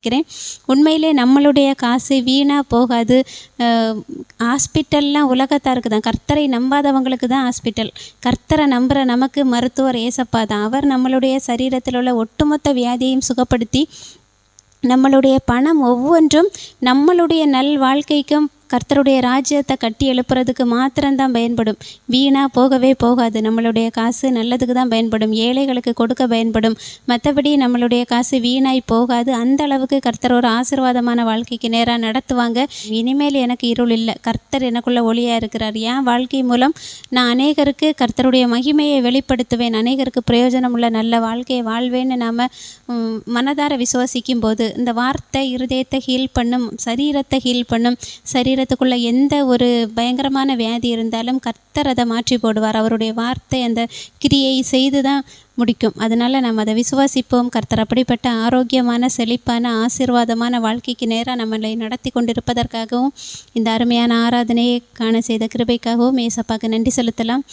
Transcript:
நினைக்கிறேன். உண்மையிலே நம்மளுடைய காசு வீணாக போகாது. ஹாஸ்பிட்டல்லாம் உலகத்தாருக்கு தான், கர்த்தரை நம்பாதவங்களுக்கு தான் ஹாஸ்பிட்டல். கர்த்தரை நம்புகிற நமக்கு மருத்துவர் ஏசப்பா தான். அவர் நம்மளுடைய சரீரத்தில் உள்ள ஒட்டுமொத்த வியாதியையும் சுகப்படுத்தி நம்மளுடைய பணம் ஒவ்வொன்றும் நம்மளுடைய நல் வாழ்க்கைக்கும் கர்த்தருடைய ராஜ்யத்தை கட்டி எழுப்புறதுக்கு மாத்திரம்தான் பயன்படும். வீணாக போகவே போகாது. நம்மளுடைய காசு நல்லதுக்கு தான் பயன்படும், ஏழைகளுக்கு கொடுக்க பயன்படும். மற்றபடி நம்மளுடைய காசு வீணாய் போகாது. அந்த அளவுக்கு கர்த்தர் ஒரு ஆசீர்வாதமான வாழ்க்கைக்கு நேராக நடத்துவாங்க. இனிமேல் எனக்கு இருள் இல்லை, கர்த்தர் எனக்குள்ள ஒளியாக இருக்கிறார். என் வாழ்க்கை மூலம் நான் அநேகருக்கு கர்த்தருடைய மகிமையை வெளிப்படுத்துவேன், அநேகருக்கு பிரயோஜனம் உள்ள நல்ல வாழ்க்கையை வாழ்வேன்னு நாம் மனதார விசுவாசிக்கும் போது இந்த வார்த்தை இருதயத்தை ஹீல் பண்ணும், சரீரத்தை ஹீல் பண்ணும். சரீரத்துக்குள்ளே எந்த ஒரு பயங்கரமான வியாதி இருந்தாலும் கர்த்தர் அதை மாற்றி போடுவார். அவருடைய வார்த்தை அந்த கிரியை செய்து தான் முடிக்கும். அதனால் நம்ம அதை விசுவாசிப்போம். கர்த்தர் அப்படிப்பட்ட ஆரோக்கியமான, செழிப்பான, ஆசீர்வாதமான வாழ்க்கைக்கு நேராக நம்மளை நடத்தி கொண்டிருப்பதற்காகவும் இந்த அருமையான ஆராதனையை காண செய்த கிருபைக்காகவும் ஏசப்பாக்கு நன்றி செலுத்தலாம்.